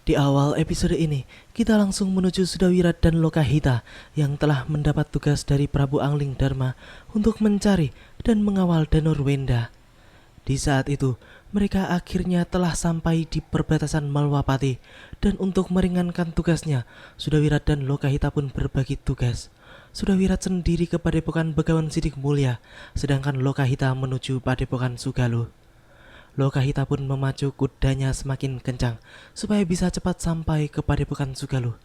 Di awal episode ini, kita langsung menuju Sudawirat dan Lokahita yang telah mendapat tugas dari Prabu Angling Dharma untuk mencari dan mengawal Danurwenda. Di saat itu, mereka akhirnya telah sampai di perbatasan Malwapati dan untuk meringankan tugasnya, Sudawirat dan Lokahita pun berbagi tugas. Sudawirat sendiri ke Padepokan Begawan Sidik Mulia, sedangkan Lokahita menuju Padepokan Sugaluh. Lokahita pun memacu kudanya semakin kencang supaya bisa cepat sampai ke Padepokan Sugaluh.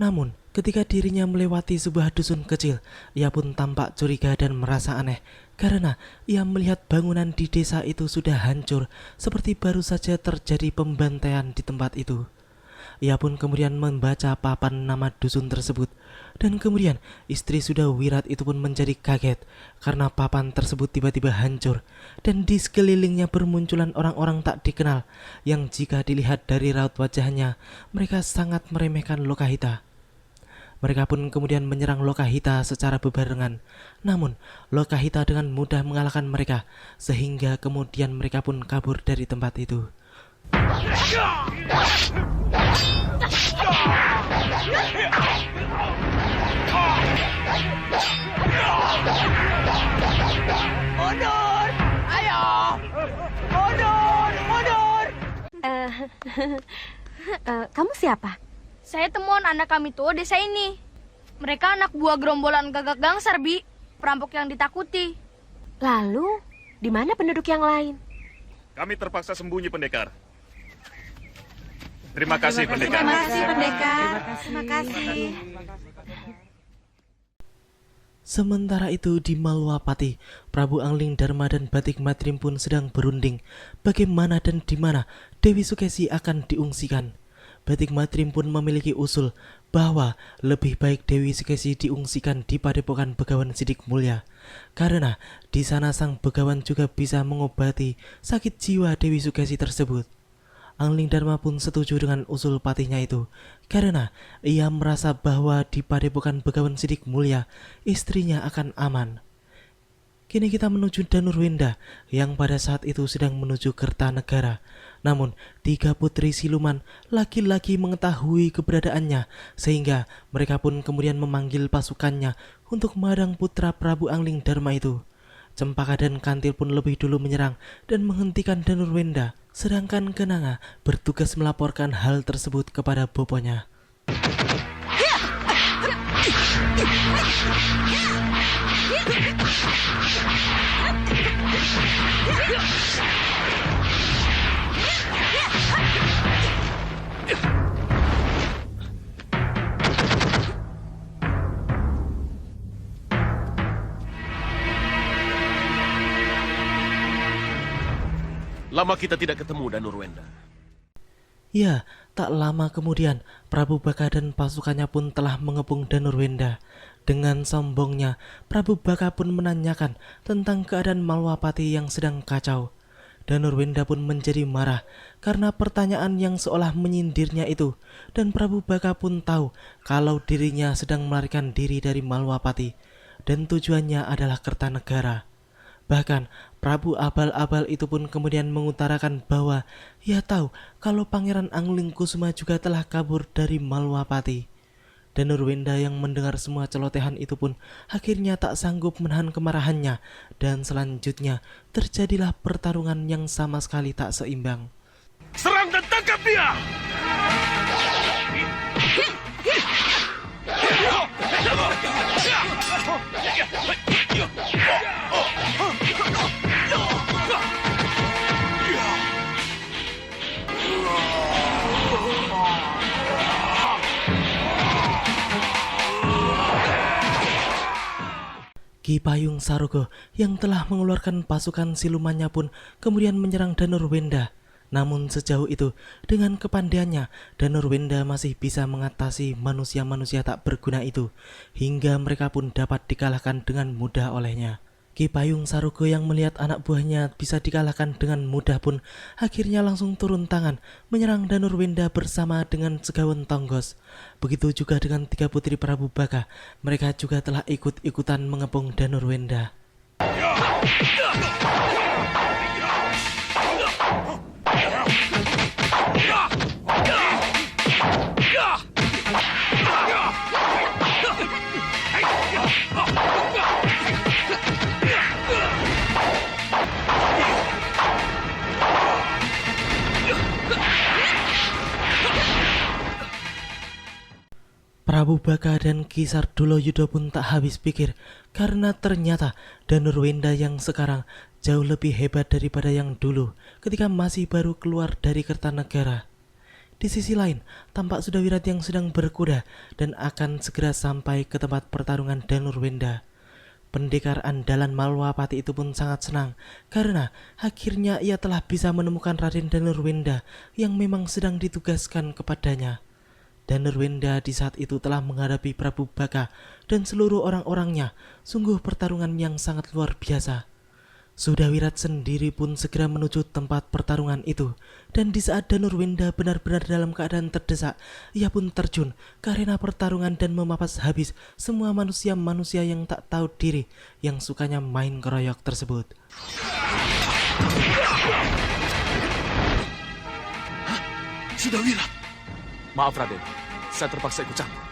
Namun, ketika dirinya melewati sebuah dusun kecil, ia pun tampak curiga dan merasa aneh karena ia melihat bangunan di desa itu sudah hancur seperti baru saja terjadi pembantaian di tempat itu. Ia pun kemudian membaca papan nama dusun tersebut. Dan kemudian istri Sudawirat itu pun menjadi kaget karena papan tersebut tiba-tiba hancur. Dan di sekelilingnya bermunculan orang-orang tak dikenal yang jika dilihat dari raut wajahnya, mereka sangat meremehkan Lokahita. Mereka pun kemudian menyerang Lokahita secara bebarengan. Namun, Lokahita dengan mudah mengalahkan mereka, sehingga kemudian mereka pun kabur dari tempat itu. Mundur! Ayo! Mundur! Mundur! Kamu siapa? Saya temuan anak kami tuh desa ini. Mereka anak buah gerombolan Gagak Gangsar, Bi. Perampok yang ditakuti. Lalu, di mana penduduk yang lain? Kami terpaksa sembunyi, pendekar. Terima kasih, pendekar. Terima kasih, pendekar. Terima kasih. Sementara itu di Malwapati, Prabu Angling Dharma dan Batik Matrim pun sedang berunding bagaimana dan di mana Dewi Sukesi akan diungsikan. Batik Matrim pun memiliki usul bahwa lebih baik Dewi Sukesi diungsikan di Padepokan Begawan Sidik Mulia karena di sana sang Begawan juga bisa mengobati sakit jiwa Dewi Sukesi tersebut. Angling Dharma pun setuju dengan usul patihnya itu karena ia merasa bahwa di Padepokan Begawan Sidik Mulia istrinya akan aman. Kini kita menuju Danurwenda yang pada saat itu sedang menuju Kertanegara. Namun 3 putri siluman laki-laki mengetahui keberadaannya sehingga mereka pun kemudian memanggil pasukannya untuk menghadang putra Prabu Angling Dharma itu. Cempaka dan Kantil pun lebih dulu menyerang dan menghentikan Danurwenda, sedangkan Kenanga bertugas melaporkan hal tersebut kepada boponya. Lama kita tidak ketemu, Danurwenda. Ya, tak lama kemudian Prabu Baka dan pasukannya pun telah mengepung Danurwenda. Dengan sombongnya, Prabu Baka pun menanyakan tentang keadaan Malwapati yang sedang kacau. Danurwenda pun menjadi marah karena pertanyaan yang seolah menyindirnya itu. Dan Prabu Baka pun tahu kalau dirinya sedang melarikan diri dari Malwapati dan tujuannya adalah Kertanegara. Bahkan Prabu Abal-Abal itu pun kemudian mengutarakan bahwa ia tahu kalau Pangeran Angling Kusuma juga telah kabur dari Malwapati. Danurwenda yang mendengar semua celotehan itu pun akhirnya tak sanggup menahan kemarahannya dan selanjutnya terjadilah pertarungan yang sama sekali tak seimbang. Serang dan tangkap dia! Ki Payung Sarogo yang telah mengeluarkan pasukan silumannya pun kemudian menyerang Danurwenda. Namun sejauh itu, dengan kepandaiannya, Danurwenda masih bisa mengatasi manusia-manusia tak berguna itu, hingga mereka pun dapat dikalahkan dengan mudah olehnya. Ki Payung Sarogo yang melihat anak buahnya bisa dikalahkan dengan mudah pun akhirnya langsung turun tangan menyerang Danurwenda bersama dengan Segawan Tonggos. Begitu juga dengan 3 putri Prabu Baka, mereka juga telah ikut-ikutan mengepung Danurwenda. Prabu Baka dan Ki Sardulayuda pun tak habis pikir karena ternyata Danurwenda yang sekarang jauh lebih hebat daripada yang dulu ketika masih baru keluar dari Kertanegara. Di sisi lain, tampak Sudawirat yang sedang berkuda dan akan segera sampai ke tempat pertarungan Danurwenda. Pendekar andalan Malwapati itu pun sangat senang karena akhirnya ia telah bisa menemukan Raden Danurwenda yang memang sedang ditugaskan kepadanya. Danurwenda di saat itu telah menghadapi Prabu Baka dan seluruh orang-orangnya, sungguh pertarungan yang sangat luar biasa. Sudawirat sendiri pun segera menuju tempat pertarungan itu, dan di saat Danurwenda benar-benar dalam keadaan terdesak, ia pun terjun ke arena pertarungan dan memapas habis semua manusia-manusia yang tak tahu diri yang sukanya main keroyok tersebut. Sudawirat! Maaf Raden, saya terpaksa ikut campur.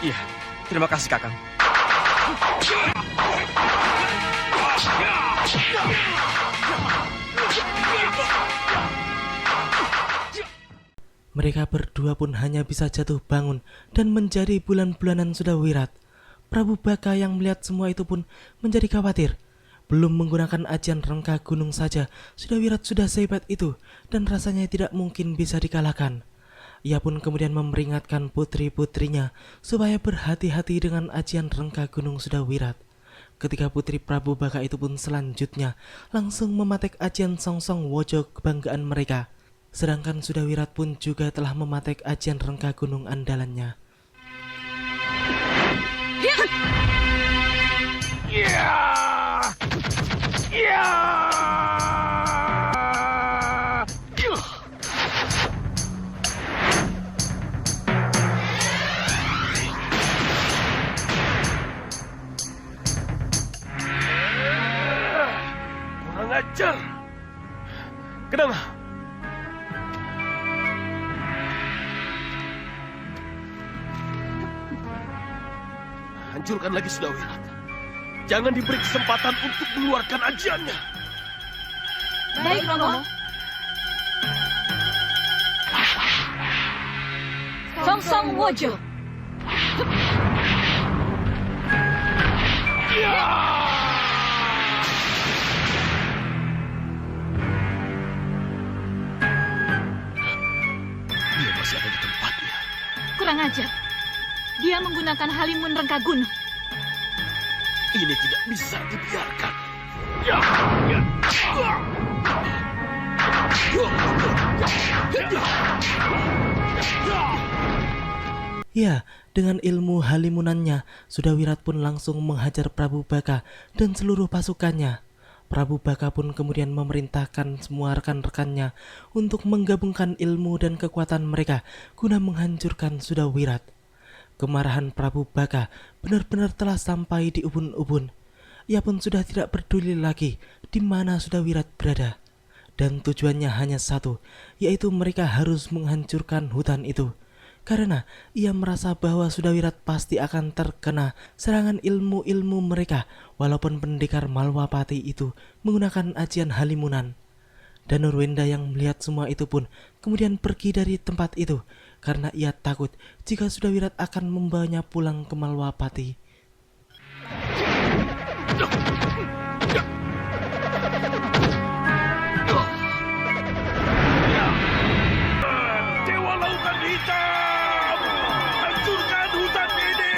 Iya, terima kasih Kakang. Mereka berdua pun hanya bisa jatuh bangun dan menjadi bulan-bulanan Sudawirat. Prabu Baka yang melihat semua itu pun menjadi khawatir. Belum menggunakan ajian rengka gunung saja, Sudawirat sudah sehebat itu dan rasanya tidak mungkin bisa dikalahkan. Ia pun kemudian memperingatkan putri-putrinya supaya berhati-hati dengan ajian rengka gunung Sudawirat. Ketika putri Prabu Baka itu pun selanjutnya langsung mematek ajian Songsong Wojo kebanggaan mereka. Sedangkan Sudawirat pun juga telah mematek ajian rengka gunung andalannya. Kurang ajar! Kenapa? Hancurkan lagi Sudawirat. Jangan diberi kesempatan untuk mengeluarkan ajiannya. Baik, Romo. Songsong Wojo. Dia masih ada di tempatnya. Kurang ajar. Dia menggunakan halimun rengka gunung. Ini tidak bisa dibiarkan. Ya, dengan ilmu halimunannya, Sudawirat pun langsung menghajar Prabu Baka dan seluruh pasukannya. Prabu Baka pun kemudian memerintahkan semua rekan-rekannya untuk menggabungkan ilmu dan kekuatan mereka guna menghancurkan Sudawirat. Kemarahan Prabu Baka benar-benar telah sampai di ubun-ubun. Ia pun sudah tidak peduli lagi di mana Sudawirat berada. Dan tujuannya hanya satu, yaitu mereka harus menghancurkan hutan itu. Karena ia merasa bahwa Sudawirat pasti akan terkena serangan ilmu-ilmu mereka walaupun pendekar Malwapati itu menggunakan ajian halimunan. Danurwenda yang melihat semua itu pun kemudian pergi dari tempat itu karena ia takut jika Sudawirat akan membawanya pulang ke Malwapati. Dewa Lautan Hitam! Hancurkan hutan ini!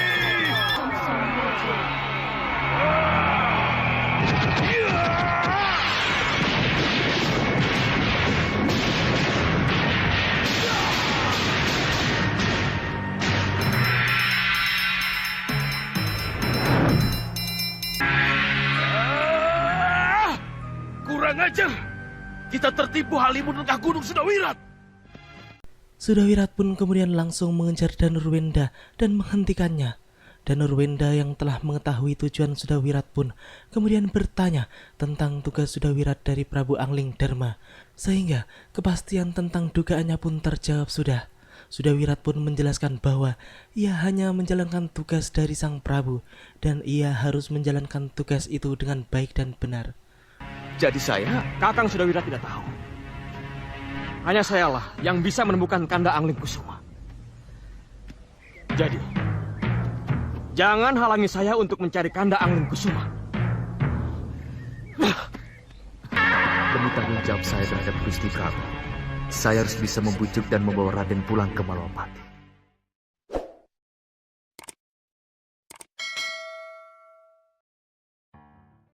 Kurang ajar! Kita tertipu halimun rengkah gunung Sudawirat! Sudawirat pun kemudian langsung mengejar Danurwenda dan menghentikannya. Danurwenda yang telah mengetahui tujuan Sudawirat pun kemudian bertanya tentang tugas Sudawirat dari Prabu Angling Dharma, sehingga kepastian tentang dugaannya pun terjawab sudah. Sudawirat pun menjelaskan bahwa ia hanya menjalankan tugas dari sang Prabu dan ia harus menjalankan tugas itu dengan baik dan benar. Jadi Kakang Sudawirat tidak tahu. Hanya sayalah yang bisa menemukan Kanda Angling Kusuma. Jadi, jangan halangi saya untuk mencari Kanda Angling Kusuma. Demi tanggung jawab saya terhadap Gusti Prabu, saya harus bisa membujuk dan membawa Raden pulang ke Malwapati.